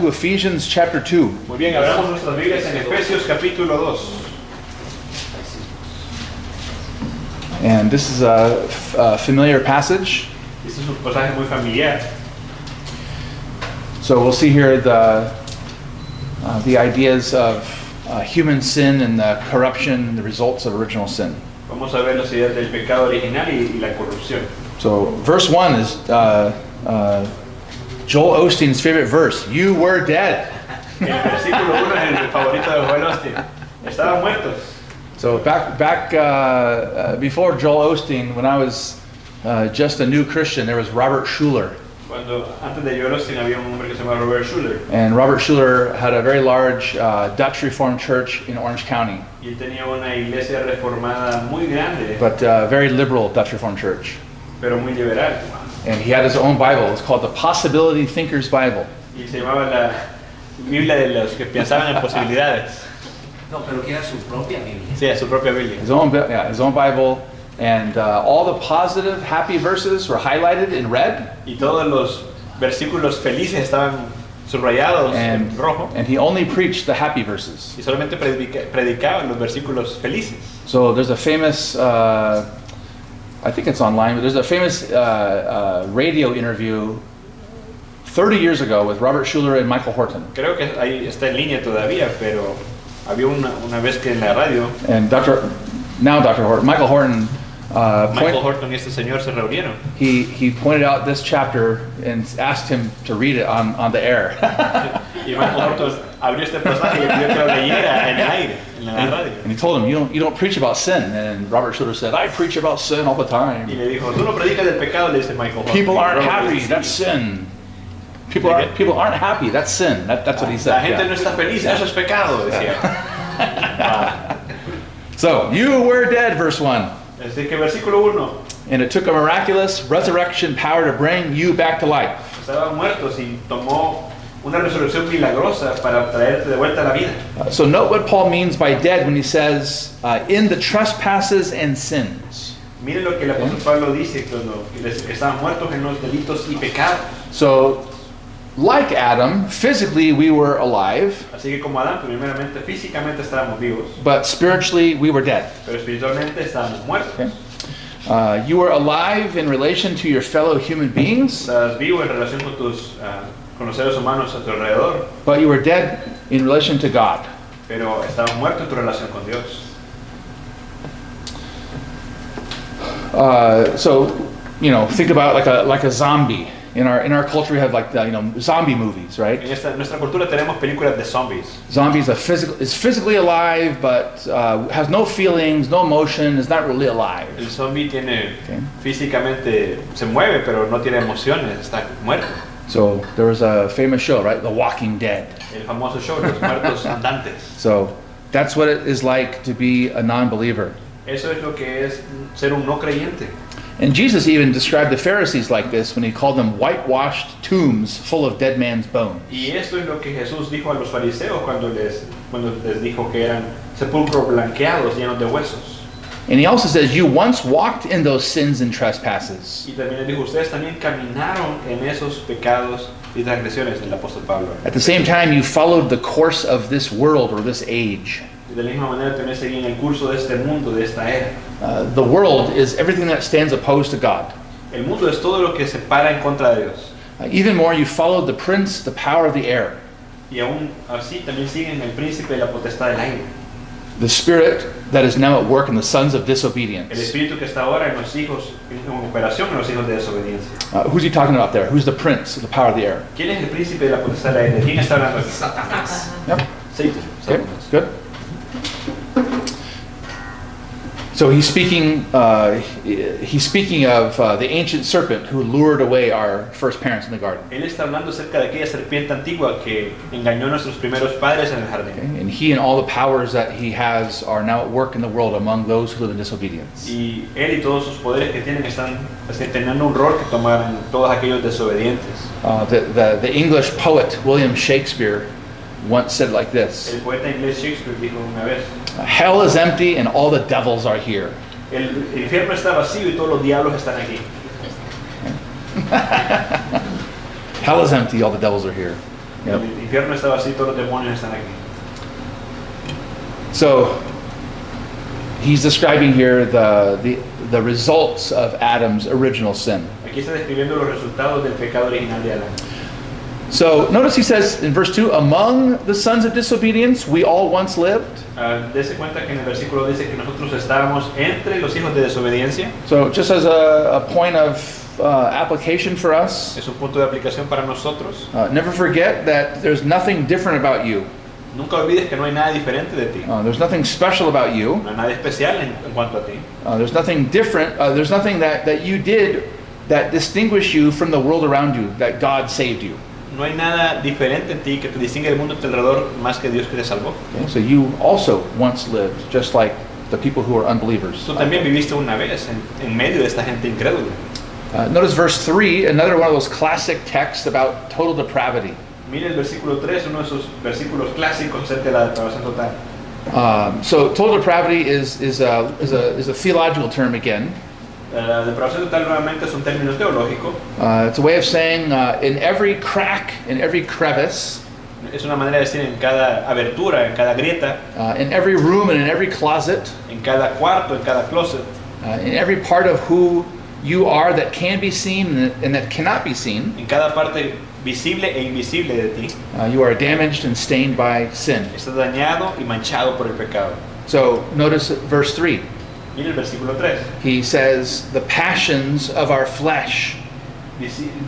To Ephesians chapter 2. Muy bien, abramos nuestras Biblias en Efesios capítulo 2. And this is a familiar passage. Este es un pasaje muy familiar. So we'll see here the ideas of human sin and the corruption, the results of original sin. Vamos a ver las ideas del pecado original y la corrupción. So verse 1 is Joel Osteen's favorite verse. You were dead. El versículo 1 es el favorito de Joel Osteen. Estaban muertos. So back before Joel Osteen, when I was just a new Christian, there was Robert Schuller. Antes de Joel Osteen había un hombre que se llamaba Robert Schuller. And Robert Schuller had a very large Dutch Reformed church in Orange County. Y él tenía una iglesia reformada muy grande, But very liberal Dutch Reformed church. pero muy liberal. And he had his own Bible. It's called the Possibility Thinker's Bible. Y se llamaba la Biblia de los que pensaban en posibilidades. No, pero que era su propia Biblia. Sí, a su propia Biblia. His own Bible. And all the positive, happy verses were highlighted in red. Y todos los versículos felices estaban subrayados en rojo. And he only preached the happy verses. Y solamente predicaba los versículos felices. So there's a famous, I think it's online, but there's a famous radio interview 30 years ago with Robert Schuller and Michael Horton. Creo que ahí está en línea todavía, pero había una vez que en la radio And Dr. Horton, Michael Horton, Michael Horton y este señor se reunieron. he pointed out this chapter and asked him to read it on the air. Y Michael Horton abrió este pasaje y pidió que lo leyera en el aire, en la radio. And he told him, you don't preach about sin. And Robert Schuller said, I preach about sin all the Y time. le dijo, tú no predicas del pecado, le dice Michael Horton. People aren't Y Robert happy, dice, that's sin. People aren't happy, that's sin. That's what he said. La gente yeah. no está feliz, eso es pecado, decía. So, you were dead, verse 1. Así que versículo 1. And it took a miraculous resurrection power to bring you back to life. Estaban muertos y tomó una resurrección milagrosa para traerte de vuelta a la vida. So note what Paul means by dead when he says, in the trespasses and sins. Miren lo que el apóstol Pablo dice cuando dice que estaban muertos en los delitos y pecados. So, like Adam, physically we were alive, Así que como Adán, primeramente físicamente estábamos vivos, but spiritually we were dead. pero espiritualmente estábamos muertos. Okay. You were alive in relation to your fellow human beings, Estás vivo en relación con los seres humanos a tu alrededor, but you were dead in relation to God. pero estabas muerto en tu relación con Dios. So, think about like a zombie. In our culture, we have zombie movies, right? En nuestra cultura tenemos películas de zombies. Zombies is physically alive, but has no feelings, no emotion, is not really alive. El zombie físicamente se mueve, pero no tiene emociones, está muerto. So there was a famous show, right? The Walking Dead. El famoso show, Los Muertos Andantes. So that's what it is like to be a non-believer. Eso es lo que es ser un no creyente. And Jesus even described the Pharisees like this when he called them whitewashed tombs full of dead man's bones. Y esto es lo que Jesús dijo a los fariseos cuando les dijo que eran sepulcros blanqueados llenos de huesos. And he also says, you once walked in those sins and trespasses. Y también les dijo, ustedes también caminaron en esos pecados y transgresiones del apóstol Pablo. At the same time, you followed the course of this world or this age. Y de la misma manera también seguían el curso de este mundo, de esta era. The world is everything that stands opposed to God. El mundo es todo lo que se para en contra de Dios. Even more, you followed the prince, the power of the air. Y aún así también siguen el príncipe de la potestad del aire. The spirit that is now at work in the sons of El disobedience. espíritu que está ahora en los hijos, en operación en los hijos de desobediencia. Who's he talking about there? Who's the prince, the power of the air? ¿Quién es el príncipe de la potestad del aire? ¿De quién está hablando aquí? Satanás. Yep. Satan. Okay, good. So he's speaking of the ancient serpent who lured away our first parents in the garden. Él está hablando acerca de aquella serpiente antigua que engañó a nuestros primeros padres en el jardín. Okay? And he and all the powers that he has are now at work in the world among those who live in disobedience. Y él y todos sus poderes que tienen están teniendo un rol que tomar en todos aquellos desobedientes. The English poet William Shakespeare once said like this: El poeta inglés Shakespeare dijo una vez, hell is empty and all the devils are here. el infierno está vacío y todos los diablos están aquí. Hell is empty, all the devils are here. Yep. El infierno está vacío, todos los demonios están aquí. So he's describing here the results of Adam's original sin. Aquí está describiendo los resultados del pecado original de Adán. So notice he says in verse 2, among the sons of disobedience we all once lived. Dese cuenta que en el versículo dice que nosotros estábamos entre los hijos de desobediencia. So just as a point of application for us, Es un punto de aplicación para nosotros. never forget that there's nothing different about you. Nunca olvides que no hay nada diferente de ti. There's nothing special about you. No hay nada especial en cuanto a ti. There's nothing different. There's nothing that you did that distinguished you from the world around you, that God saved you. No hay nada diferente en ti que te distingue del mundo a tu alrededor más que Dios que te salvó. Okay? So you also once lived just like the people who are unbelievers. Tú también viviste una vez en medio de esta gente incrédula. Notice verse 3, another one of those classic texts about total depravity. Mira el versículo 3, uno de esos versículos clásicos acerca de la depravación total. So total depravity is a theological term again. La depravación total nuevamente es un término teológico. It's a way of saying in every crack, in every crevice, Es una manera de decir en cada abertura, en cada grieta, in every room and in every closet, en cada cuarto, en cada closet, in every part of who you are that can be seen and that cannot be seen, en cada parte visible e invisible de ti, you are damaged and stained by sin. estás dañado y manchado por el pecado. So notice verse 3. Mira el versículo 3. He says, the passions of our flesh.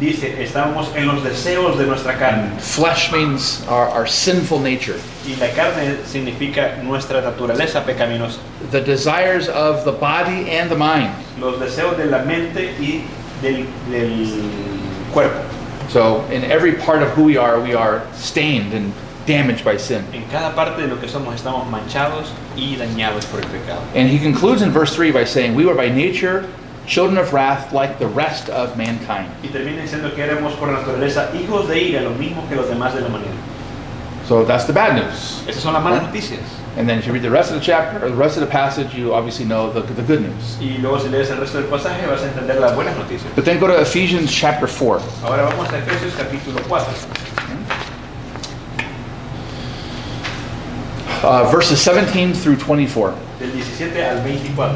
Dice, estábamos en los deseos de nuestra carne. Flesh means our sinful nature. Y la carne significa nuestra naturaleza pecaminosa. The desires of the body and the mind. Los deseos de la mente y del cuerpo. So in every part of who we are stained and damaged by sin. En cada parte de lo que somos estamos manchados y dañados por el pecado. And he concludes in verse 3 by saying, we were by nature children of wrath like the rest of mankind. Y termina diciendo que éramos por naturaleza hijos de ira, lo mismo que los demás de la humanidad. So that's the bad news. Esas son las malas noticias. And then if you read the rest of the chapter, or the rest of the passage, you obviously know the good news. Y luego si lees el resto del pasaje vas a entender las buenas noticias. But then go to Ephesians chapter 4. Ahora vamos a Efesios capítulo 4. Verses 17 through 24. Del 17 al 24.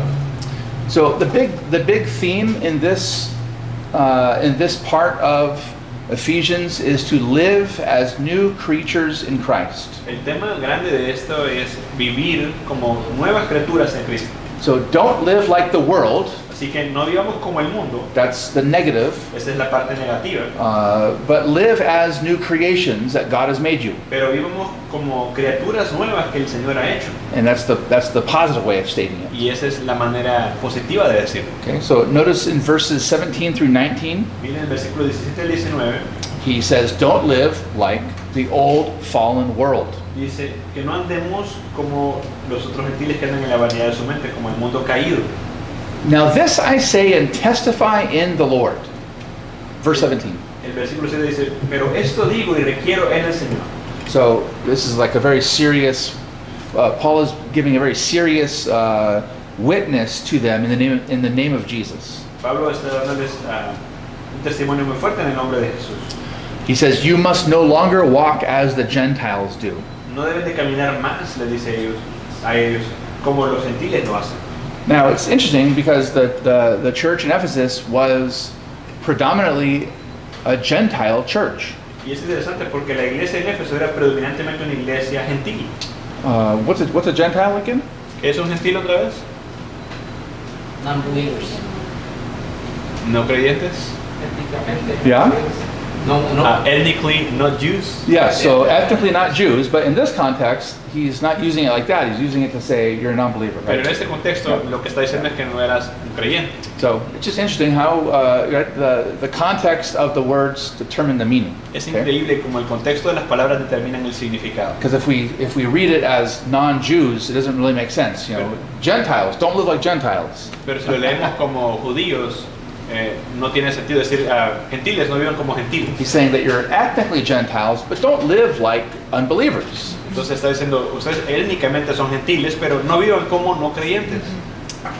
So the big theme in this part of Ephesians is to live as new creatures in Christ. El tema grande de esto es vivir como nuevas criaturas en Cristo. So don't live like the world. Así que no vivamos como el mundo. That's the negative. Esa es la parte negativa. But live as new creations that God has made you. Pero vivamos como criaturas nuevas que el Señor ha hecho. And that's the positive way of stating it. Y esa es la manera positiva de decirlo. Okay, so notice in verses 17 through 19, Miren el versículo 17 al 19. he says, don't live like the old fallen world. Dice que no andemos como los otros gentiles que andan en la vanidad de su mente, como el mundo caído. Now this I say and testify in the Lord. Verse 17. El versículo 7 dice, pero esto digo y requiero en el Señor. So this is like a very serious, Paul is giving a very serious witness to them in the name of Jesus. Pablo está dándoles un testimonio muy fuerte en el nombre de Jesús. He says, you must no longer walk as the Gentiles do. No deben de caminar más, le dice a ellos, como los gentiles lo hacen. Now it's interesting because the church in Ephesus was predominantly a Gentile church. Y es interesante porque la iglesia en Éfeso era predominantemente una iglesia gentil. What's a Gentile again? ¿Qué es un gentil otra vez? Non-believers. No creyentes. Yeah? No, Ethnically not Jews. Yeah, so ethnically not Jews, but in this context, he's not using it like that. He's using it to say you're a non-believer, Pero en right? este contexto lo que está diciendo es que no eras un creyente. So it's just interesting how the context of the words determine the meaning. Es increíble como el contexto de las palabras determinan el significado. Because if we read it as non-Jews, it doesn't really make sense. You know, Gentiles don't live like Gentiles. Pero si lo leemos como judíos, no tiene sentido decir gentiles, no vivan como gentiles. He's saying that you're ethnically Gentiles, but don't live like unbelievers. Entonces está diciendo, ustedes étnicamente son gentiles, pero no vivan como no creyentes.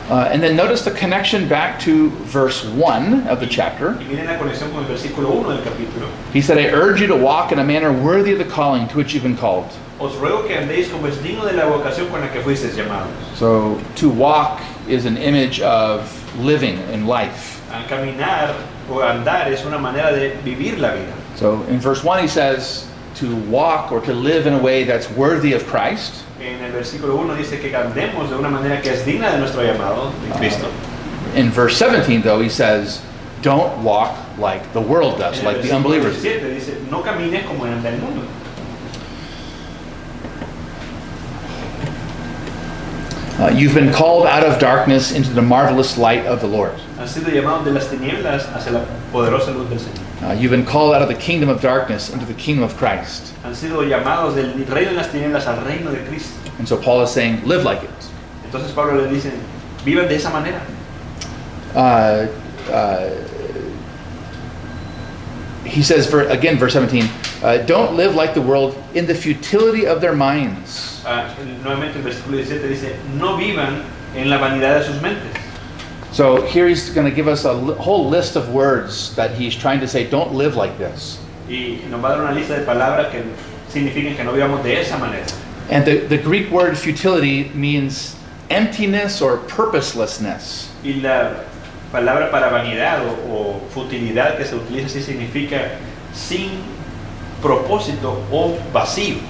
And then notice the connection back to verse 1 of the chapter. Y miren la conexión con el versículo 1 del capítulo. He said, I urge you to walk in a manner worthy of the calling to which you've been called. Os ruego que andéis como es digno de la vocación con la que fuisteis llamados. So to walk is an image of living in life. A caminar o andar es una manera de vivir la vida. So in verse 1 he says to walk or to live in a way that's worthy of Christ. En el versículo 1 dice que andemos de una manera que es digna de nuestro llamado de Cristo. In verse 17 though he says, don't walk like the world does, En el like the versículo unbelievers. 17 dice, no camines como anda el mundo. You've been called out of darkness into the marvelous light of the Lord. Han sido llamados de las tinieblas hacia la poderosa luz del Señor. You've been called out of the kingdom of darkness into the kingdom of Christ. Han sido llamados del reino de las tinieblas al reino de Cristo. And so Paul is saying, live like it. Entonces Pablo le dice, vivan de esa manera. He says, again, verse 17, don't live like the world in the futility of their minds. Nuevamente el versículo 17 dice, no vivan en la vanidad de sus mentes. So here he's going to give us a whole list of words that he's trying to say, don't live like this. Y nos va a dar una lista de palabras que significan que no vivamos de esa manera. And the Greek word futility means emptiness or purposelessness. Y la palabra para vanidad o futilidad que se utiliza así significa sin propósito o vacío.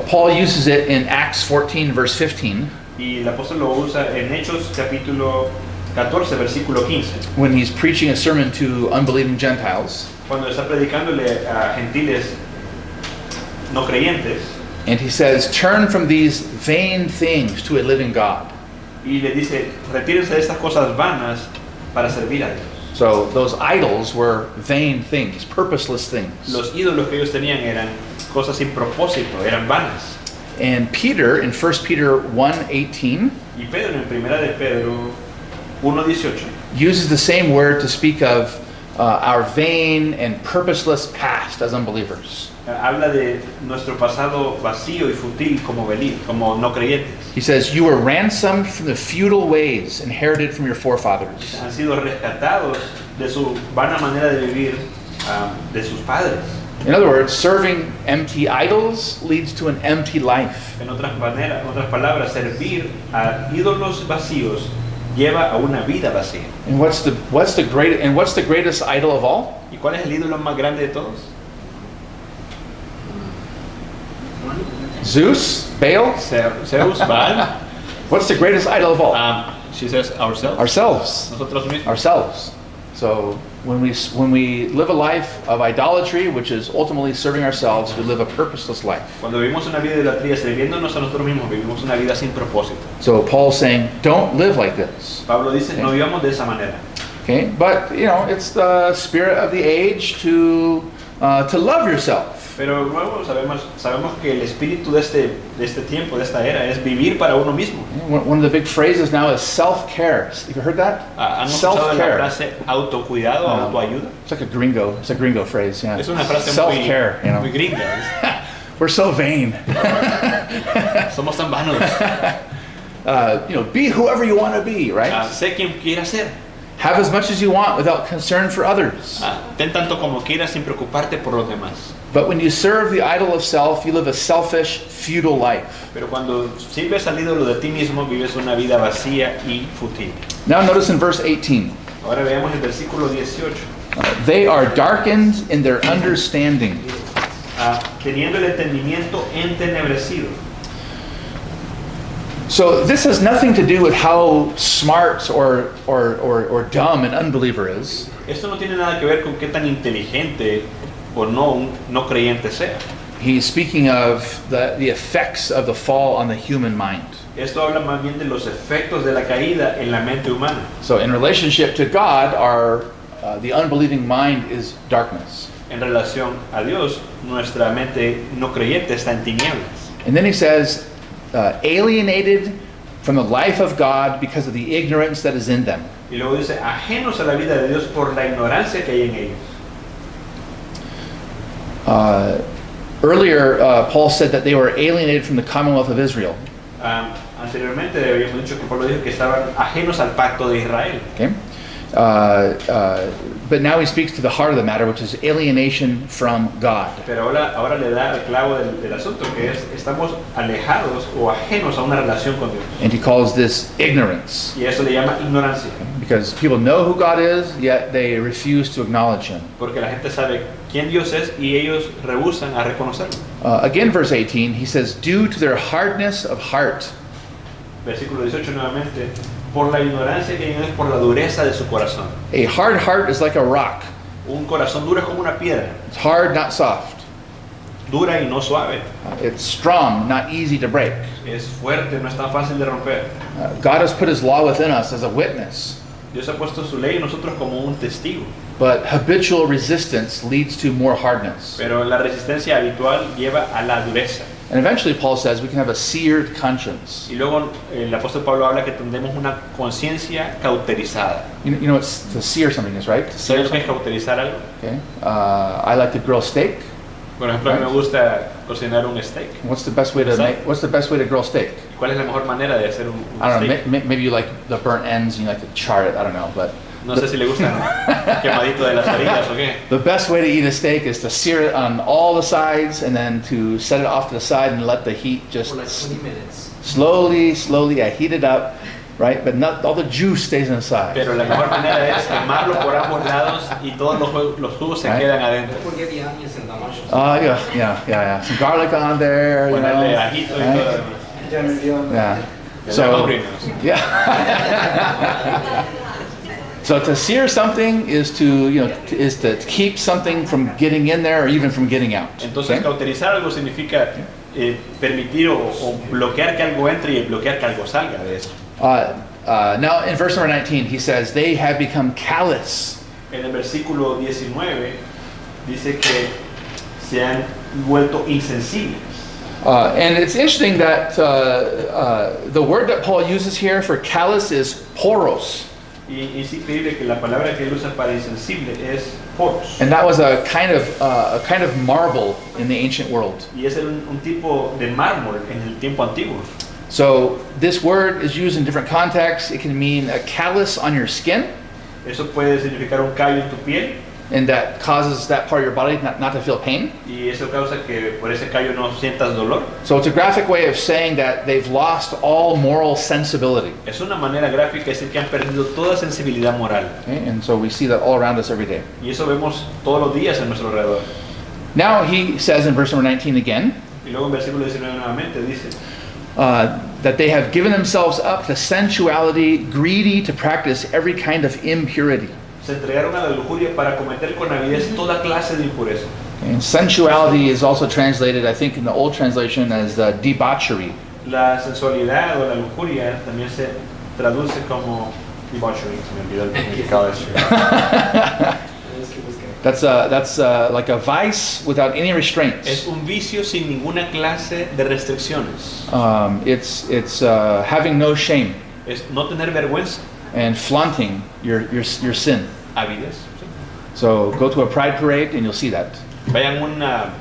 Paul uses it in Acts 14, verse 15, Y el apóstol lo usa en Hechos capítulo 14, versículo 15, when he's preaching a sermon to unbelieving Gentiles. cuando está predicándole a gentiles no creyentes. And he says, turn from these vain things to a living God. Y le dice, retírense de estas cosas vanas para servir a Dios. So those idols were vain things, purposeless things. Los ídolos que ellos tenían eran cosas sin propósito, eran vanas. And Peter, in 1 Peter 1:18, Y Pedro, en primera de Pedro 1:18, uses the same word to speak of our vain and purposeless past as unbelievers. habla de nuestro pasado vacío y fútil como no creyentes. He says, you were ransomed from the futile ways inherited from your forefathers. Han sido rescatados de su vana manera de vivir de sus padres. In other words, serving empty idols leads to an empty life. En otras palabras, servir a ídolos vacíos lleva a una vida vacía. And what's the greatest idol of all? ¿Y cuál es el ídolo más grande de todos? Zeus? Baal? Zeus, Baal. What's the greatest idol of all? She says ourselves. Ourselves. Nosotros mismos. Ourselves. So when we live a life of idolatry, which is ultimately serving ourselves, we live a purposeless life. Cuando vivimos una vida de idolatría sirviéndonos a nosotros mismos, vivimos una vida sin propósito. So Paul's saying, don't live like this. Pablo dice, no vivamos de esa manera. Okay, but it's the spirit of the age to love yourself. Pero luego sabemos que el espíritu de este tiempo, de esta era, es vivir para uno mismo. One of the big phrases now is self-care. Have you heard that? ¿Han escuchado la Self-care. frase autocuidado, autoayuda? It's like a gringo phrase. Yeah. Es una frase Self-care. muy gringa. We're so vain. Somos tan vanos. Be whoever you want to be, right? Sé quien quiera ser. Have as much as you want without concern for others. Ten tanto como quieras sin preocuparte por los demás. But when you serve the idol of self, you live a selfish, futile life. Pero cuando sirves al ídolo de ti mismo, vives una vida vacía y fútil. Now notice in verse 18. Ahora veamos el versículo 18. They are darkened in their understanding. Teniendo el entendimiento entenebrecido. So this has nothing to do with how smart or dumb an unbeliever is. Esto no tiene nada que ver con qué tan inteligente o no creyente sea. He's speaking of the effects of the fall on the human mind. Esto habla más bien de los efectos de la caída en la mente humana. So in relationship to God, the unbelieving mind is darkness. En relación a Dios, nuestra mente no creyente está en tinieblas. And then he says, alienated from the life of God because of the ignorance that is in them. Y luego dice, ajenos a la vida de Dios por la ignorancia que hay en ellos. Earlier, Paul said that they were alienated from the commonwealth of Israel. Anteriormente habíamos dicho que Pablo dijo que estaban ajenos al pacto de Israel. Okay? But now he speaks to the heart of the matter, which is alienation from God. Pero ahora le da el clavo del asunto, que es estamos alejados o ajenos a una relación con Dios. And he calls this ignorance. Y eso le llama ignorancia. Because people know who God is, yet they refuse to acknowledge him. Porque la gente sabe quién Dios es y ellos rehúsan a reconocerlo. Again, verse 18, he says, due to their hardness of heart. Versículo 18 nuevamente. Por la ignorancia que tienen, por la dureza de su corazón. A hard heart is like a rock. Un corazón duro es como una piedra. It's hard, not soft. Dura y no suave. It's strong, not easy to break. Es fuerte, no es tan fácil de romper. God has put his law within us as a witness. Dios ha puesto su ley en nosotros como un testigo. But habitual resistance leads to more hardness. Pero la resistencia habitual lleva a la dureza. And eventually Paul says we can have a seared conscience. Y luego el apóstol Pablo habla que tendremos una conciencia cauterizada. You know it's to sear something is, right? To sear ¿Sabes lo que es something. cauterizar algo? Okay. I like to grill steak. Por ejemplo, a mí me gusta cocinar un steak. What's the best way to grill steak? ¿Cuál es la mejor manera de hacer un I don't know. steak? Maybe you like the burnt ends and you like to char it. I don't know, but No sé si le gusta quemadito de las orillas o qué. the best way to eat a steak is to sear it on all the sides and then to set it off to the side and let the heat just For like 20 minutes. slowly heat it up, right? But not all the juice stays inside. Pero la mejor manera es quemarlo por ambos lados y todos los jugos se Right. quedan adentro. Porque años en Damasco. Yeah. Some garlic on there, you Ponerle know. ajito y right? todo lo demás. Yeah. Ya So, me aburrí, ¿no? yeah. So to sear something is to keep something from getting in there or even from getting out. Entonces, Okay? cauterizar algo significa permitir o bloquear que algo entre y bloquear que algo salga de eso. Now in verse number 19, he says, they have become callous. En el versículo 19 dice que se han vuelto insensibles. And it's interesting that the word that Paul uses here for callous is poros. Y es increíble que la palabra que él usa para insensible es poros. And that was a kind of marble in the ancient world. Y es un tipo de mármol en el tiempo antiguo. So this word is used in different contexts. It can mean a callus on your skin, Eso puede significar un callo en tu piel and that causes that part of your body not to feel pain. y eso causa que por ese callo no sientas dolor. So it's a graphic way of saying that they've lost all moral sensibility. Es una manera gráfica de decir que han perdido toda sensibilidad moral. Okay? And so we see that all around us every day. Y eso vemos todos los días a nuestro alrededor. Now he says in verse number 19 again, Y luego en versículo 19 nuevamente dice that they have given themselves up to sensuality, greedy to practice every kind of impurity. se entregaron a la lujuria para cometer con avidez toda clase de impureza. And sensuality is also translated, I think, in the old translation as debauchery. La sensualidad o la lujuria también se traduce como debauchery. Se me olvidó el significado de eso. That's like a vice without any restraints. Es un vicio sin ninguna clase de restricciones. It's having no shame Es no tener vergüenza, and flaunting your sin. avidez. So go to a pride parade and you'll see that. Vayan a una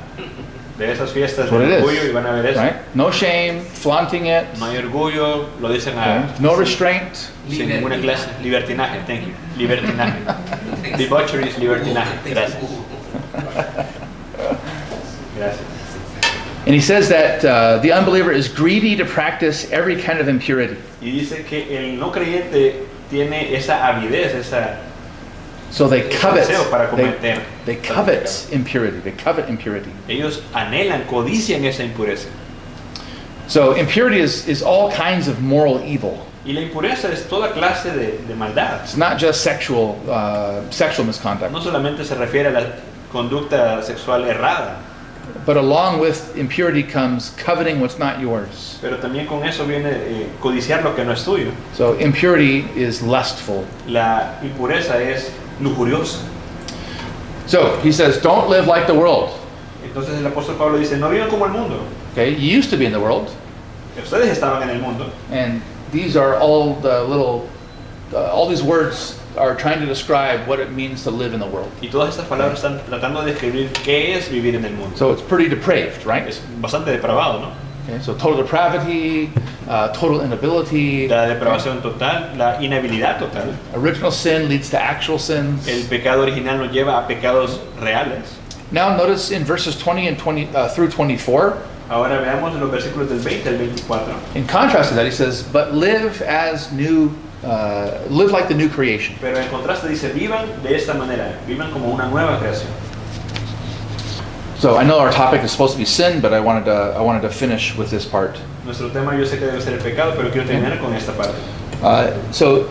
de esas fiestas That's what de it orgullo y van a ver is, eso. right? No shame, flaunting it. No hay orgullo, lo dicen Okay. No restraint. sin ninguna clase. Libertinaje, thank you. Libertinaje. Debauchery is libertinaje. Gracias. Gracias. And he says that the unbeliever is greedy to practice every kind of impurity. Y dice que el no creyente tiene esa avidez, esa So they covet. deseo para cometer. They covet impurity. They covet impurity. Ellos anhelan, codician esa impureza. So impurity is all kinds of moral evil. Y la impureza es toda clase de maldad. It's not just sexual misconduct. No solamente se refiere a la conducta sexual errada, But along with impurity comes coveting what's not yours. pero también con eso viene codiciar lo que no es tuyo. So impurity is lustful. La impureza es lujuriosa. So he says, don't live like the world. Entonces el apóstol Pablo dice, no vivan como el mundo. Okay, you used to be in the world, Ustedes estaban en el mundo. and these are all the little, all these words are trying to describe what it means to live in the world. Y todas estas palabras están tratando de describir qué es vivir en el mundo. So it's pretty depraved, right? Es bastante depravado, ¿no? Okay, so total depravity, total inability. La depravación total, la inhabilidad total. Original sin leads to actual sins. El pecado original nos lleva a pecados reales. Now notice in verses 20 and 20 through 24. Ahora veamos los versículos del 20 al 24. In contrast to that, he says, "But live as new, live like the new creation." Pero en contraste dice, vivan de esta manera, vivan como una nueva creación. So I know our topic is supposed to be sin, but I wanted to finish with this part. Nuestro tema yo sé que debe ser el pecado, pero quiero terminar con esta parte. So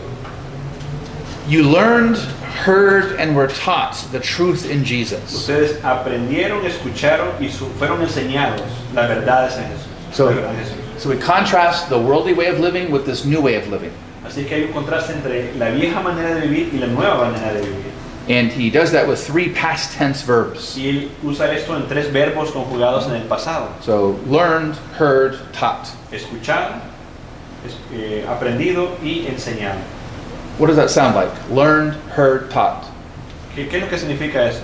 you learned, heard, and were taught the truth in Jesus. Ustedes aprendieron, escucharon y fueron enseñados las verdades en Jesús. So, La verdad en Jesús. so we contrast the worldly way of living with this new way of living. Así que hay un contraste entre la vieja manera de vivir y la nueva manera de vivir. And he does that with 3 past tense verbs. Y él usa esto en 3 verbos conjugados en el pasado. So learned, heard, taught. Escuchado, aprendido y enseñado. What does that sound like? Learned, heard, taught. ¿Qué es lo que significa eso?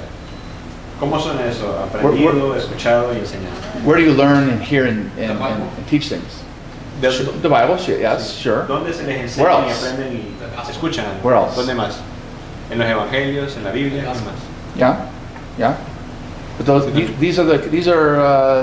¿Cómo suena eso? Aprendido, escuchado y enseñado. Where do you learn and hear and teach things? The Bible, yes, sure. ¿Dónde se les Where enseñan y else? aprenden y escuchan? Where else? ¿Dónde más? En los evangelios, en la Biblia, ¿qué más? Yeah, yeah. But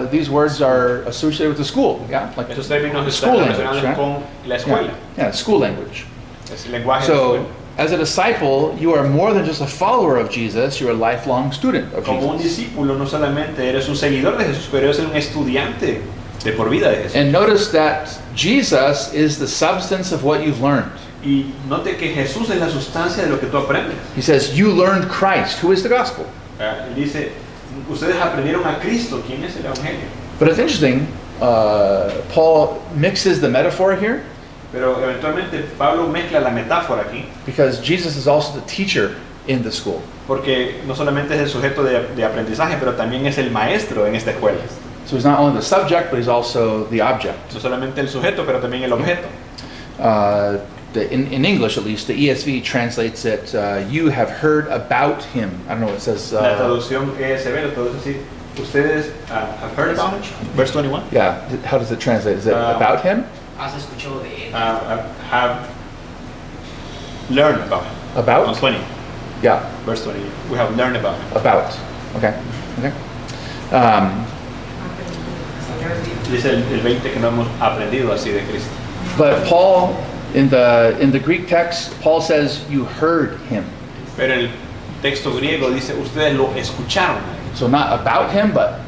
these words are associated with the school, yeah, like Esos términos the están school language, relacionados right? con la escuela. Yeah, school language. Es el lenguaje de la So, escuela. as a disciple, you are more than just a follower of Jesus. You're a lifelong student of Como un Jesus. discípulo, no solamente eres un seguidor de Jesús, pero eres un estudiante de por vida de Jesús. And notice that Jesus is the substance of what you've learned. Y note que Jesús es la sustancia de lo que tú aprendes. He says, you learned Christ, who is the gospel. Él dice, ustedes aprendieron a Cristo, ¿quién es el evangelio? But it's interesting, Paul mixes the metaphor here Pero eventualmente Pablo mezcla la metáfora aquí, because Jesus is also the teacher in the school. porque no solamente es el sujeto de aprendizaje, pero también es el maestro en esta escuela. So he's not only the subject, but he's also the object. No solamente el sujeto, pero también el objeto. In English, at least, the ESV translates it, you have heard about him. I don't know what it says. La traducción ESV lo traduce así, ustedes have heard about him? Verse 21. Yeah, how does it translate? Is it about him? Has escuchado de él. Have learned about him. On About? 20, Yeah, verse 20. We have learned about him. about. Okay, okay. Dice el 20 que no hemos aprendido así de Cristo. But Paul, in the Greek text, Paul says, you heard him. Pero el texto griego dice, ustedes lo escucharon. So not about him, but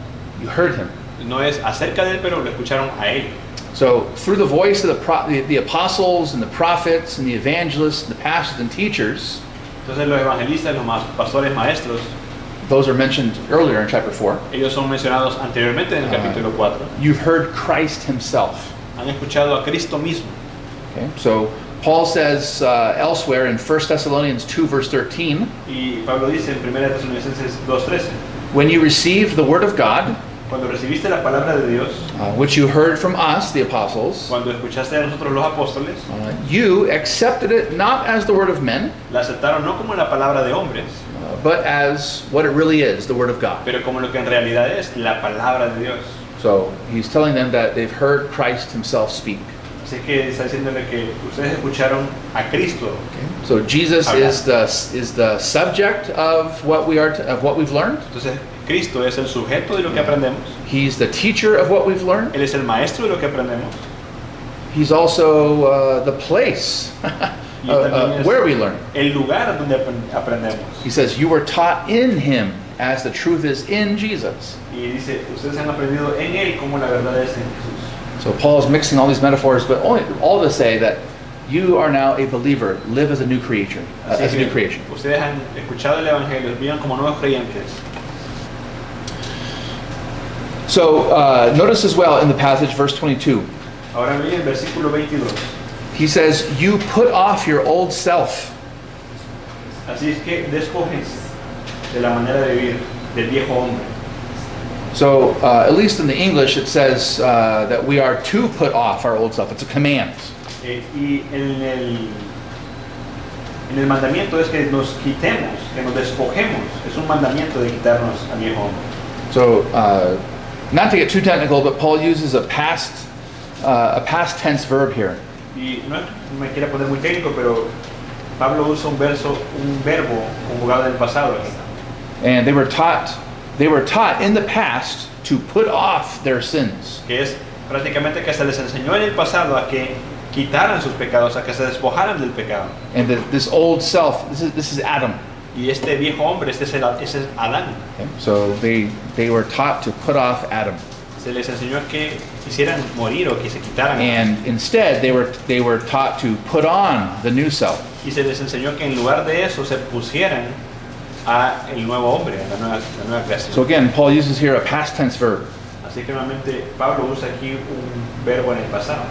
you heard him. No es acerca de él, pero lo escucharon a él. So through the voice of the apostles and the prophets and the evangelists and the pastors and teachers, Entonces los evangelistas, los pastores maestros, those are mentioned earlier in chapter 4. ellos son mencionados anteriormente en el capítulo 4. You've heard Christ himself. Han escuchado a Cristo mismo. Okay? So Paul says elsewhere in 1 Thessalonians 2 verse 13, Y Pablo dice en 1 Tesalonicenses 2:13, when you received the word of God, cuando recibiste la palabra de Dios, which you heard from us, the apostles, cuando escuchaste a nosotros los apóstoles, you accepted it not as the word of men, la aceptaron no como la palabra de hombres, but as what it really is, the word of God. pero como lo que en realidad es la palabra de Dios. So he's telling them that they've heard Christ himself speak. Así que está diciéndole que ustedes escucharon a Cristo. So Jesus is the subject of what we've learned. Entonces, Cristo es el sujeto de lo que aprendemos. He's the teacher of what we've learned. Él es el maestro de lo que aprendemos. He's also the place where we learn. El lugar donde aprendemos. He says, you were taught in him as the truth is in Jesus. Y dice, ustedes han aprendido en él como la verdad es en Jesús. So Paul's mixing all these metaphors, but all to say that you are now a believer, live as a new creature, as a new creation. Ustedes han escuchado el evangelio, vivan como nuevos creyentes. So notice as well in the passage, verse 22, Ahora bien, el versículo 22. he says, you put off your old self. Así es que despójense de la manera de vivir del viejo hombre. So at least in the English it says that we are to put off our old self. It's a command. Y en el mandamiento es que nos quitemos, que nos despojemos. Es un mandamiento de quitarnos al viejo hombre. So not to get too technical, but Paul uses a past tense verb here. Y no me quiero poner muy técnico, pero Pablo usa un verbo conjugado en el pasado. And they were taught in the past to put off their sins. Que es prácticamente que se les enseñó en el pasado a que quitaran sus pecados, a que se despojaran del pecado. And this old self, this is Adam. Y este viejo hombre, ese es Adán. Okay? So they were taught to put off Adam. Se les enseñó a que quisieran morir o que se quitaran. And instead they were taught to put on the new self. Y se les enseñó que en lugar de eso se pusieran a el nuevo hombre, a la nueva creación. So again, Paul uses here a past tense verb. Así que nuevamente Pablo usa aquí un verbo en el pasado.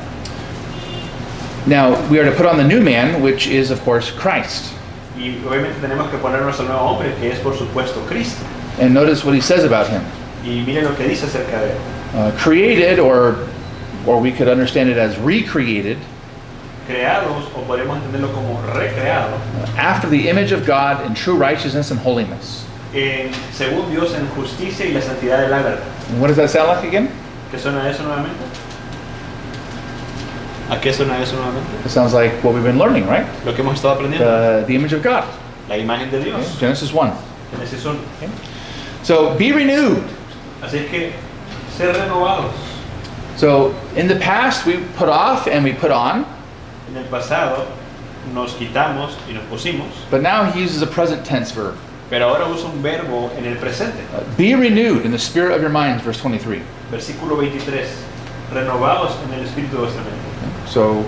Now we are to put on the new man, which is of course Christ. Y obviamente tenemos que ponernos al nuevo hombre, que es por supuesto Cristo. And notice what he says about him. Y miren lo que dice acerca de él. Created, or we could understand it as recreated, Creados, o podemos entenderlo como recreado, after the image of God in true righteousness and holiness. según Dios en justicia y la santidad de la verdad. And what does that sound like again? ¿Qué suena eso nuevamente? ¿A qué suena eso nuevamente? It sounds like what we've been learning, right? Lo que hemos estado aprendiendo. The image of God. La imagen de Dios. Okay? Genesis 1. Génesis 1. So be renewed. Así es que ser renovados. So in the past we put off and we put on, En el pasado nos quitamos y nos pusimos, but now he uses a present tense verb. pero ahora usa un verbo en el presente. Be renewed in the spirit of your minds, verse 23. Versículo 23. Renovados en el espíritu de vuestra mente. So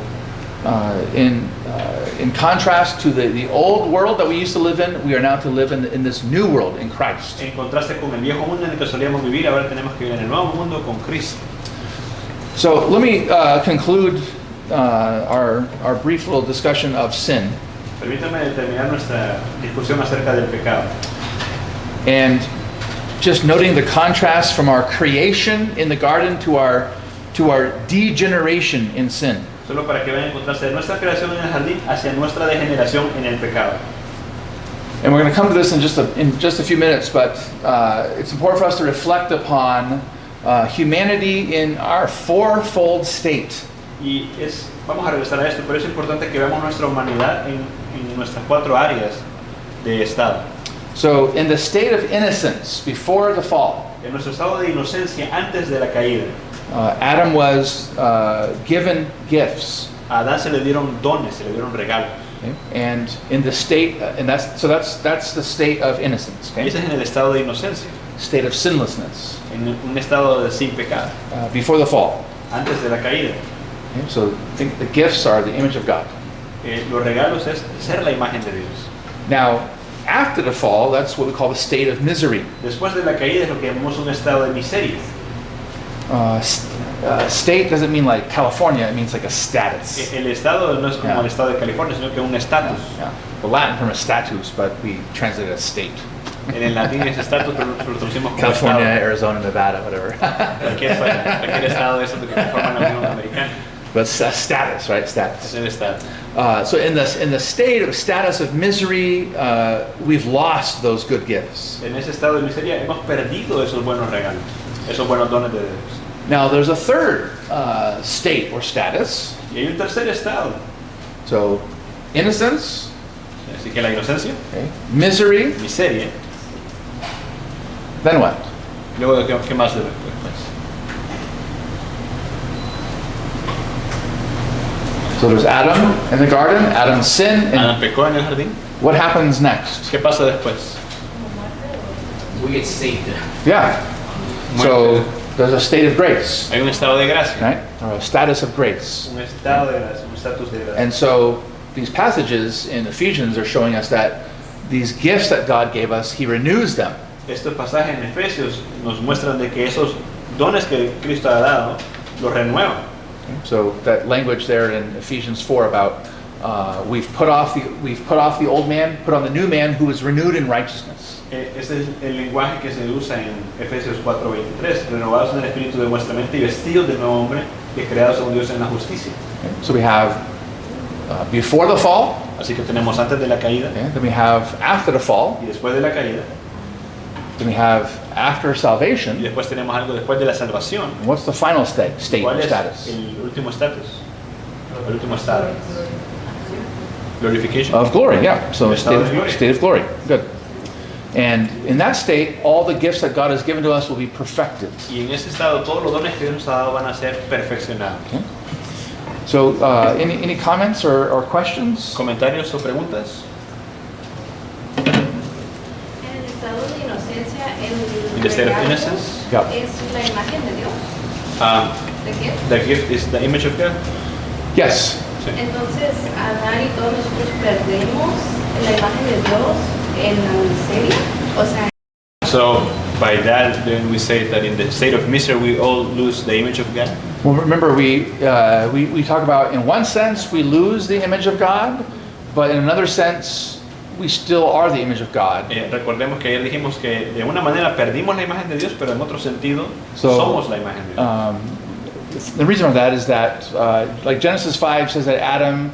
in contrast to the old world that we used to live in, we are now to live in this new world in Christ. En contraste con el viejo mundo en el que solíamos vivir, ahora tenemos que vivir en el nuevo mundo con Cristo. So let me conclude our brief little discussion of sin. Permítanme terminar nuestra discusión acerca del pecado. And just noting the contrast from our creation in the garden to our degeneration in sin. Solo para que vean el contraste de nuestra creación en el jardín hacia nuestra degeneración en el pecado. And we're going to come to this in just a few minutes, but it's important for us to reflect upon humanity in our fourfold state. Y vamos a regresar a esto, pero es importante que veamos nuestra humanidad en nuestras 4 áreas de estado. So in the state of innocence before the fall, En nuestro estado de inocencia antes de la caída, Adam was given gifts. a Adán se le dieron dones, se le dieron regalos. Okay? And in the state, and that's the state of innocence. Y Okay? ese es en el estado de inocencia, State of sinlessness en un estado de sin pecado, before the fall. antes de la caída. Okay? So I think the gifts are the image of God. Los regalos es ser la imagen de Dios. Now, after the fall, that's what we call the state of misery. Después de la caída es lo que llamamos un estado de miseria. State doesn't mean like California, it means like a status. El estado no es como Yeah. el estado de California, sino que un estatus. Yeah. The Latin term is status, but we translate it as state. En el latín es estatus, pero lo traducimos como California, estado. Arizona, Nevada, whatever. Cualquier estado de esos que conforman la Unión Americana. But status, right? Es Status. el estado. So in the state of status of misery, we've lost those good gifts. En ese estado de miseria hemos perdido esos buenos regalos, esos buenos dones de Dios. Now there's a third state or status. Y hay un tercer estado. So innocence, Así que la inocencia, okay, misery, miseria. then what? Luego, ¿qué más después? So there's Adam in the garden, Adam's sin, and Adán pecó en el jardín. what happens next? ¿Qué pasa después? We get saved. Yeah. So there's a state of grace, Hay un estado de gracia. right? Or a status of grace. Un estado de gracia, un estatus de gracia. And so these passages in Ephesians are showing us that these gifts that God gave us, He renews them. Estos pasajes en Efesios nos muestran de que esos dones que Cristo ha dado los renuevan. So that language there in Ephesians 4 about we've put off the old man, put on the new man who is renewed in righteousness. Ese es el lenguaje que se usa en Efesios 4:23, renovados en el espíritu de vuestra mente y vestidos del nuevo hombre y creados según Dios en la justicia. Okay? So we have before the fall, Así que tenemos antes de la caída okay? Then we have after the fall, y después de la caída, Then we have after Y salvation. después tenemos algo después de la salvación. And what's the final state ¿Cuál or es status? el último estatus? El último estado. Glorification. Of glory, yeah. So El estado de gloria. state of glory. Good. And in that state, all the gifts that God has given to us will be perfected. Y en ese estado todos los dones que Dios nos ha dado van a ser perfeccionados. So, any comments or questions? ¿Comentarios o preguntas? En el estado de inocencia, In el the state of regalo innocence, Yeah. es la imagen de Dios. ¿De qué? the gift is the image of God. Yes. Sí. Entonces, Adán y todos nosotros perdemos la imagen de Dios en la miseria. O sea, So by that, then we say that in the state of misery, we all lose the image of God. Well, remember, we talk about, in one sense, we lose the image of God, but in another sense, we still are the image of God. Recordemos que ayer dijimos que de una manera perdimos la imagen de Dios, pero en otro sentido So, somos la imagen de Dios. The reason for that is that, like Genesis 5 says that Adam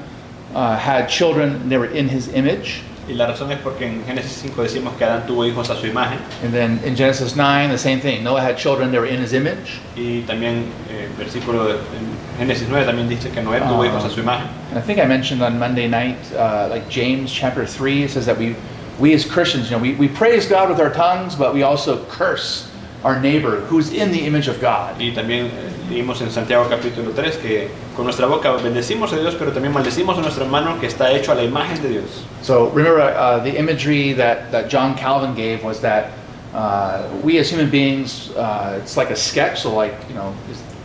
had children, they were in his image. Y la razón es porque en Génesis 5 decimos que Adán tuvo hijos a su imagen. And then in Genesis 9, the same thing. Noah had children, they were in his image. Y también versículo en Génesis 9 también dice que Noé tuvo hijos a su imagen. And I think I mentioned on Monday night, like James chapter 3, it says that we as Christians, we praise God with our tongues, but we also curse our neighbor who's in the image of God. Y también leímos en Santiago capítulo 3 que con nuestra boca bendecimos a Dios, pero también maldecimos a nuestro hermano que está hecho a la imagen de Dios. So remember the imagery that John Calvin gave was that we as human beings, it's like a sketch, so like,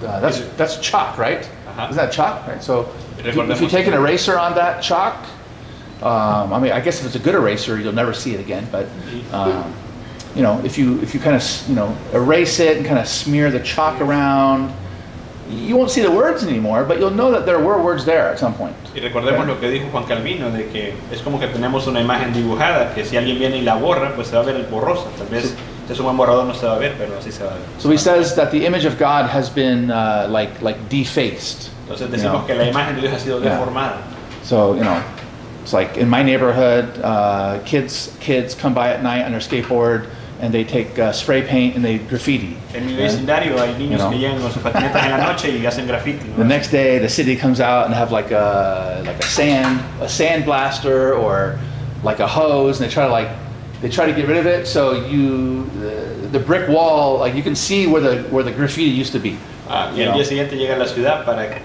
that's chalk, right? Uh-huh. Isn't that chalk, right? So if you take an eraser on that chalk, I guess if it's a good eraser, you'll never see it again, but if you kind of erase it and kind of smear the chalk around, you won't see the words anymore, but you'll know that there were words there at some point. Y recordemos lo que dijo Juan Calvino, de que es como que tenemos una imagen dibujada, que si alguien viene y la borra, pues se va a ver el borrosa. Tal vez si es un buen borrador no se va a ver, pero así se va a ver. So he says that the image of God has been like defaced. Entonces decimos que la imagen de Dios ha sido Yeah. deformada. So it's like in my neighborhood, kids come by at night on their skateboard and they take spray paint and they graffiti. En mi vecindario hay niños que llegan con sus patinetas en la noche y hacen graffiti, ¿no? The next day, the city comes out and have like a sand blaster or like a hose, and they try to get rid of it. So the brick wall, like you can see where the graffiti used to be. Y al día siguiente llega a la ciudad para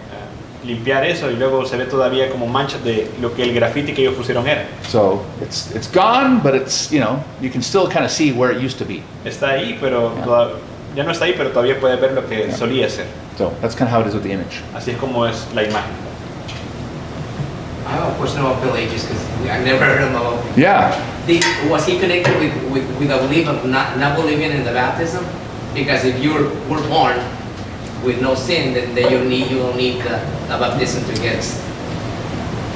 limpiar eso y luego se ve todavía como manchas de lo que el graffiti que ellos pusieron era. So it's gone, but it's you can still kind of see where it used to be. Está ahí, pero ya no está ahí, pero todavía puede ver lo que solía ser. So that's kind of how it is with the image. Así es como es la imagen. I have a question about Bill Ages because I never heard him about. Yeah. Was he connected with a belief of not believing in the baptism? Because if you were born with no sin, then you don't need the baptism to get,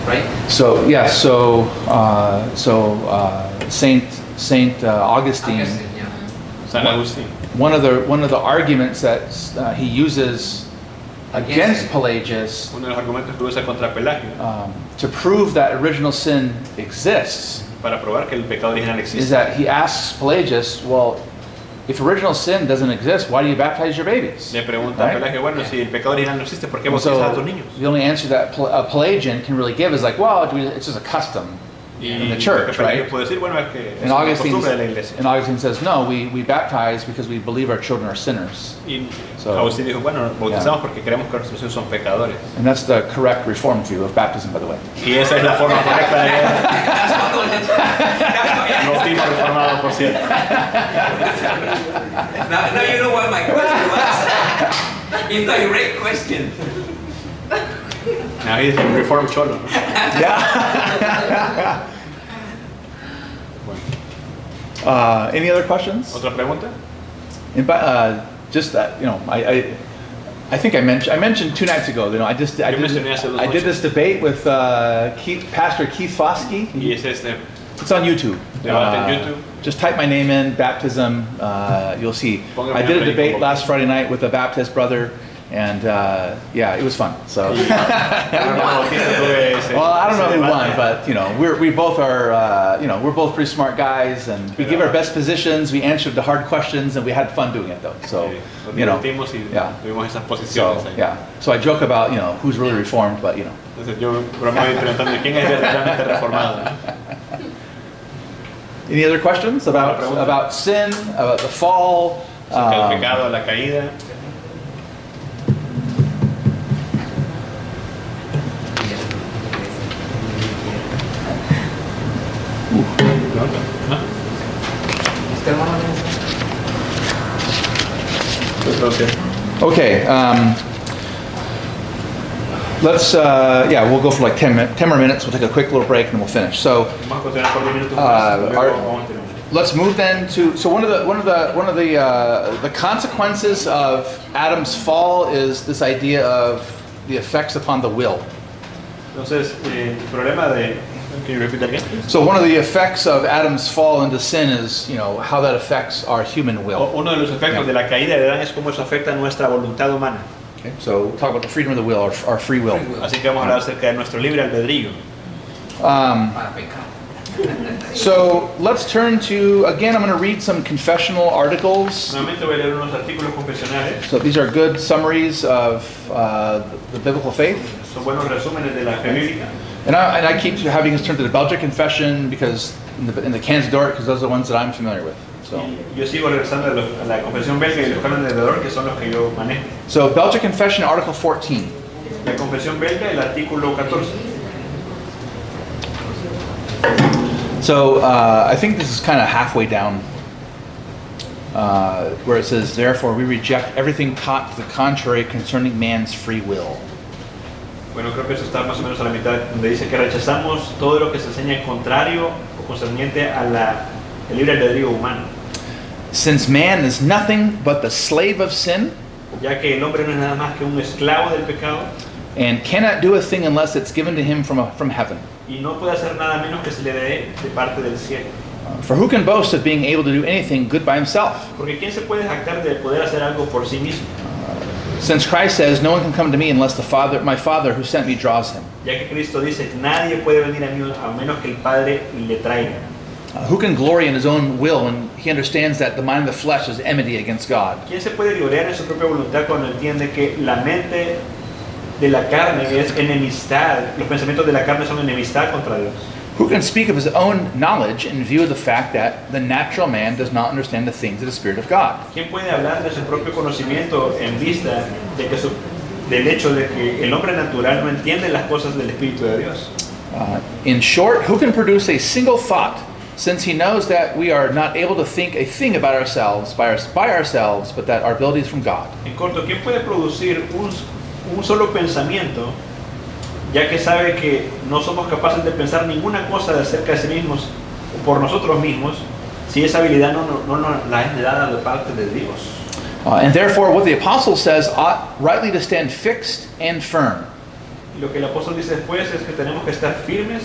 right? So yeah. So Saint Augustine. Yeah. San Agustín. One of the arguments that he uses against Pelagius Uno de los argumentos que usa contra Pelagio to prove that original sin exists para probar que el pecado original is existe. that he asks Pelagius, well, if original sin doesn't exist, why do you baptize your babies? Le pregunta a Right? Pelagio, bueno, si el pecado original no existe, ¿por qué And bautizas a so tus niños? the only answer that a Pelagian can really give is like, well, it's just a custom in the church, lo que Pelagio right? puede decir, bueno, es que es And una Augustine, costumbre de la iglesia. and Augustine says, no, we baptize because we believe our children are sinners. Y So- Agustín dijo, bueno, bautizamos porque creemos que nuestros hijos son pecadores. And that's the correct Reformed view of baptism, by the way. Y esa es la forma correcta de That's what I wanted to- bautismo reformado, por cierto. Now you know what my question was. Indirect question. Now he's a reformed cholo, ¿no? Yeah. Bueno. Any other questions? ¿Otra pregunta? Just that, I think I mentioned 2 nights ago, I mencioné hace dos did noches. this debate with Pastor Keith Foskey. Y es este It's on YouTube. Debate en YouTube. Just type my name in, baptism, you'll see. Póngame I did a nombre y debate como- last Friday night with a Baptist brother, And yeah, it was fun. So. Yo como bautista tuve ese- Well, I don't know ese who debate. won, but you know, we both are, you know, we're both pretty smart guys, and we give our best positions. We answered the hard questions, and we had fun doing it, though. So, Nos you know, divertimos y yeah. tuvimos esas so posiciones ahí. yeah. So I joke about, you know, who's really reformed, but you know. Entonces yo bromeo y preguntando quién es verdaderamente reformado. Any other questions about sin, about the fall? Acerca del pecado, la caída. ¿No? ¿Usted, hermano? Yo creo que Okay. Let's, yeah, we'll go for like 10 more minutes. We'll take a quick little break and then we'll finish. So vamos a continuar por 10 minutos más. Luego our- vamos a terminar. let's move then to. So one of the consequences of Adam's fall is this idea of the effects upon the will. Entonces, el problema de... Can you repeat that again? So one of the effects of Adam's fall into sin is, you know, how that affects our human will. Uno de los efectos de la caída de Adán es cómo eso afecta nuestra voluntad humana. Okay. So we'll talk about the freedom of the will, our free will. Así que vamos a hablar acerca de nuestro libre albedrío. Para pecar. So let's turn to, again, I'm going to read some confessional articles. Nuevamente voy a leer unos artículos confesionales. So these are good summaries of the biblical faith. Son buenos resúmenes de la fe bíblica. And I keep having us turn to the Belgic Confession because in the Canons d'Or, because those are the ones that I'm familiar with. So, Yo sigo regresando a la confesión belga y los cánones de Dor, que son los que yo manejo. so Belgic Confession, Article 14. La confesión belga, el artículo 14. So I think this is kind of halfway down, where it says, "Therefore we reject everything taught to the contrary concerning man's free will." Bueno, creo que eso está más o menos a la mitad, donde dice que rechazamos todo lo que se enseña contrario o concerniente a el libre albedrío humano, Since man is nothing but the slave of sin ya que el hombre no es nada más que un esclavo del pecado and cannot do a thing unless it's given to him from heaven. y no puede hacer nada menos que se le dé de parte del cielo. For who can boast of being able to do anything good by himself? Porque ¿quién se puede jactar de poder hacer algo por sí mismo? Since Christ says, "No one can come to me unless my Father who sent me draws him." Ya que Cristo dice, nadie puede venir a mí a menos que el Padre le traiga. Who can glory in his own will when he understands that the mind of the flesh is enmity against God? ¿Quién se puede gloriar en su propia voluntad cuando entiende que la mente de la carne es enemistad, los pensamientos de la carne son enemistad contra Dios? Who can speak of his own knowledge in view of the fact that the natural man does not understand the things of the Spirit of God? ¿Quién puede hablar de su propio conocimiento en vista de que del hecho de que el hombre natural no entiende las cosas del Espíritu de Dios? In short, who can produce a single thought, since he knows that we are not able to think a thing about ourselves by ourselves, but that our ability is from God? En corto, ¿quién puede producir un solo pensamiento, ya que sabe que no somos capaces de pensar ninguna cosa acerca de sí mismos o por nosotros mismos, si esa habilidad no nos la es dada de parte de Dios? And therefore, what the apostle says ought rightly to stand fixed and firm. Y lo que el apóstol dice después es que tenemos que estar firmes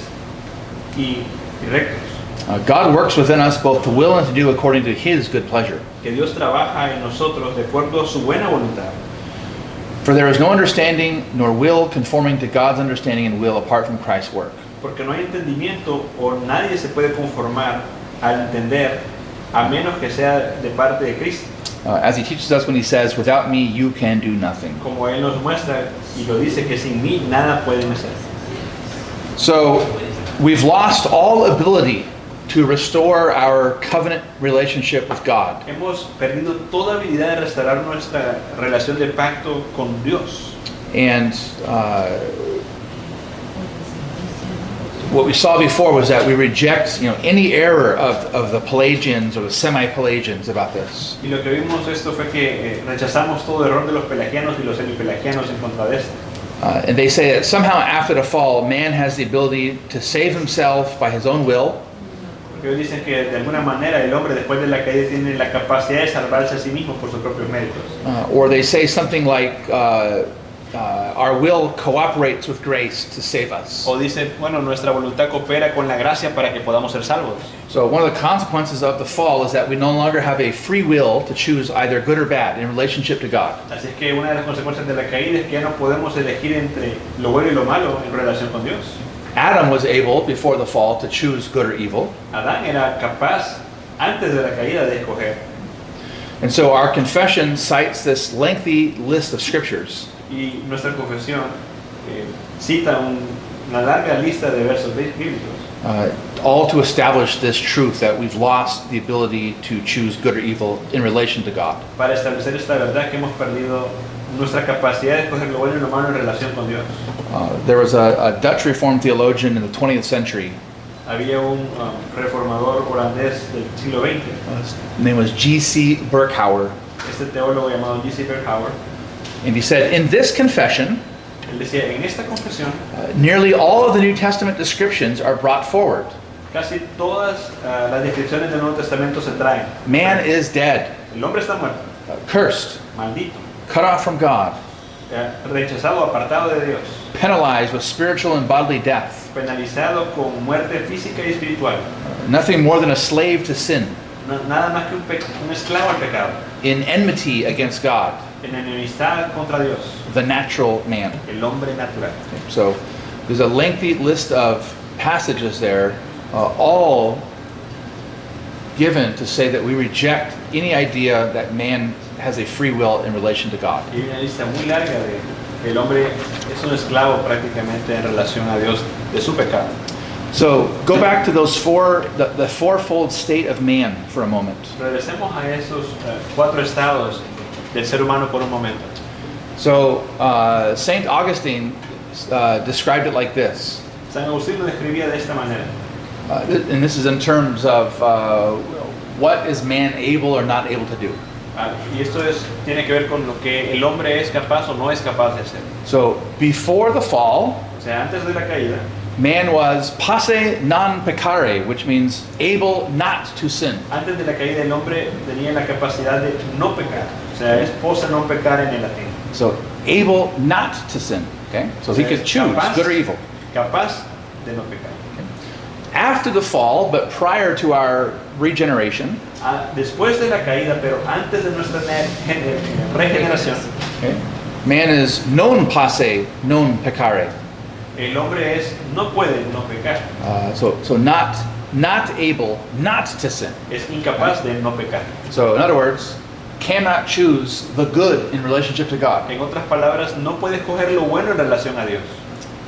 y rectos. God works within us both to will and to do according to his good pleasure. Que Dios trabaja en nosotros de acuerdo a su buena voluntad. For there is no understanding nor will conforming to God's understanding and will apart from Christ's work. Porque no hay entendimiento o nadie se puede conformar al entender a menos que sea de parte de Cristo. As he teaches us when he says, "Without me you can do nothing." Como Él nos muestra y lo dice que sin mí nada pueden hacer. So we've lost all ability to restore our covenant relationship with God. Hemos perdido toda habilidad de restaurar nuestra relación de pacto con Dios. And what we saw before was that we reject, any error of the Pelagians or the semi-Pelagians about this. Y lo que vimos esto fue que rechazamos todo error de los pelagianos y los semipelagianos en contra de esto. And they say that somehow after the fall, man has the ability to save himself by his own will. Porque ellos dicen que de alguna manera el hombre después de la caída tiene la capacidad de salvarse a sí mismo por sus propios méritos. Or they say something like, our will cooperates with grace to save us. O dice, bueno, nuestra voluntad coopera con la gracia para que podamos ser salvos. So one of the consequences of the fall is that we no longer have a free will to choose either good or bad in relationship to God. Así es que una de las consecuencias de la caída es que ya no podemos elegir entre lo bueno y lo malo en relación con Dios. Adam was able, before the fall, to choose good or evil. Adán era capaz, antes de la caída, de escoger. And so our confession cites this lengthy list of scriptures. Y nuestra confesión cita una larga lista de versos bíblicos. All to establish this truth that we've lost the ability to choose good or evil in relation to God. Para establecer esta verdad que hemos perdido nuestra capacidad de escoger lo bueno y lo malo en relación con Dios. There was a Dutch Reformed theologian in the 20th century. Había un reformador holandés del siglo XX. His name was G.C. Berkhauer. Este teólogo llamado G.C. Berkhauer. And he said, in this confession, Él decía, en esta confesión, nearly all of the New Testament descriptions are brought forward. casi todas las descripciones del Nuevo Testamento se traen. Man is dead, El hombre está muerto, cursed, maldito, cut off from God, rechazado, apartado de Dios, penalized with spiritual and bodily death, penalizado con muerte física y espiritual. nothing more than a slave to sin, Nada más que un esclavo al pecado, in enmity against God, en enemistad contra Dios, the natural man. el hombre natural. So there's a lengthy list of passages there, all given to say that we reject any idea that man has a free will in relation to God. Y hay una lista muy larga de que el hombre es un esclavo prácticamente en relación a Dios de su pecado. So go back to those the fourfold state of man for a moment. Regresemos a esos cuatro estados del ser humano por un momento. So Saint Augustine described it like this, San Agustín lo describía de esta manera. and this is in terms of what is man able or not able to do. Y esto tiene que ver con lo que el hombre es capaz o no es capaz de hacer. So before the fall, O sea, antes de la caída, man was posse non peccare, which means able not to sin. antes de la caída el hombre tenía la capacidad de no pecar. O sea, es posse non pecar en el latín. So able not to sin. Okay, so he could choose good or evil. Capaz de no pecar. After the fall, but prior to our regeneration, Después de la caída, pero antes de nuestra regeneración, okay, man is non posse non peccare. el hombre no puede no pecar. So not able not to sin. Es incapaz de no pecar. So in other words, cannot choose the good in relationship to God. En otras palabras, no puede escoger lo bueno en relación a Dios.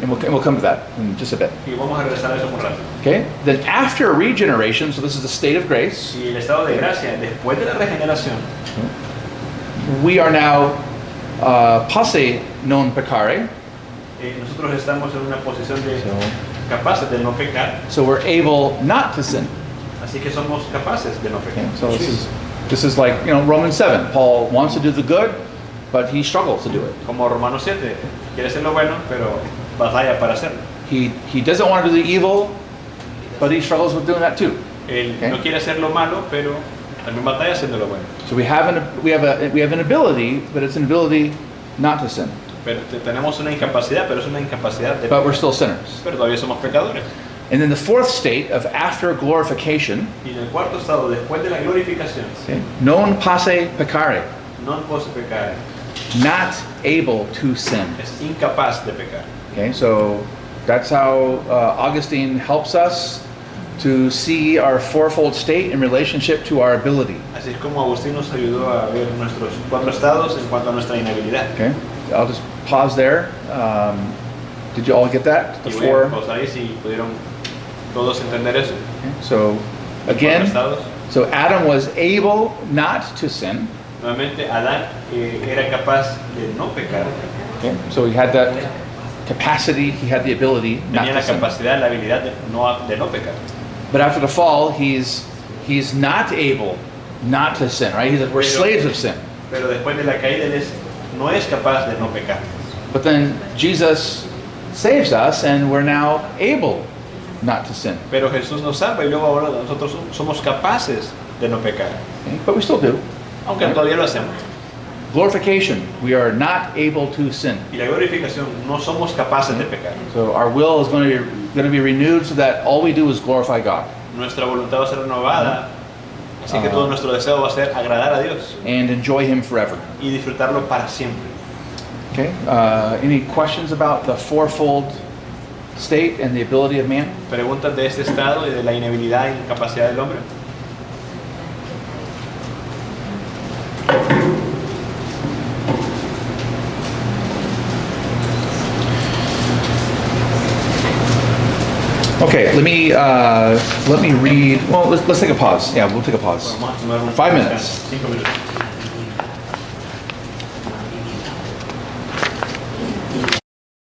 And we'll come to that in just a bit. Y vamos a regresar a eso muy rápido. Okay? Then after regeneration, so this is the state of grace, Y el estado de gracia, después de la regeneración, we are now posse non peccare. Nosotros estamos en una posición de capaces de no pecar, So we're able not to sin. así que somos capaces de no pecar. Okay? So this is like, Romans 7. Paul wants to do the good, but he struggles to do it. Como Romanos 7, quiere hacer lo bueno, pero batalla para hacerlo. He doesn't want to do the evil, but he struggles with doing that too. Él Okay. no quiere hacer lo malo, pero también batalla haciendo lo bueno. So we have an ability, but it's an ability not to sin. Pero tenemos una incapacidad, pero es una incapacidad de But we're still sinners. pero todavía somos pecadores. And then the fourth state of after glorification, Y en el cuarto estado, después de la glorificación, okay, non posse peccare, no puede pecar, not able to sin. es incapaz de pecar. Okay, so that's how Augustine helps us to see our fourfold state in relationship to our ability. Así es como Agustín nos ayudó a ver nuestros cuatro estados en cuanto a nuestra inhabilidad. Okay, I'll just pause there. Did you all get that? The Y voy a four. pausar ahí si pudieron todos entender eso. Okay, so Cuatro again, estados. so Adam was able not to sin. Nuevamente, Adán era capaz de no pecar. Okay, so he had that capacity, he had the ability not Tenía to la sin. capacidad, la habilidad de no pecar. But after the fall, he's not able not to sin, right? We're slaves of sin. Pero después de la caída, él no es capaz de no pecar. But then Jesus saves us and we're now able not to sin. Pero Jesús nos salva y luego ahora nosotros somos capaces de no pecar. Okay? But we still do. Aunque todavía lo hacemos. glorification, we are not able to sin. Y la glorificación, no somos capaces de pecar. So our will is going to be renewed so that all we do is glorify God Nuestra voluntad va a ser renovada, así que todo nuestro deseo va a ser agradar a Dios and enjoy Him forever. y disfrutarlo para siempre. Okay. Any questions about the fourfold state and the ability of man? Preguntas de este estado y de la inhabilidad e incapacidad del hombre. Okay. Let me read. Well, let's take a pause. Yeah, we'll take a pause. Vamos a tomar un 5 minutes. 5 minutos.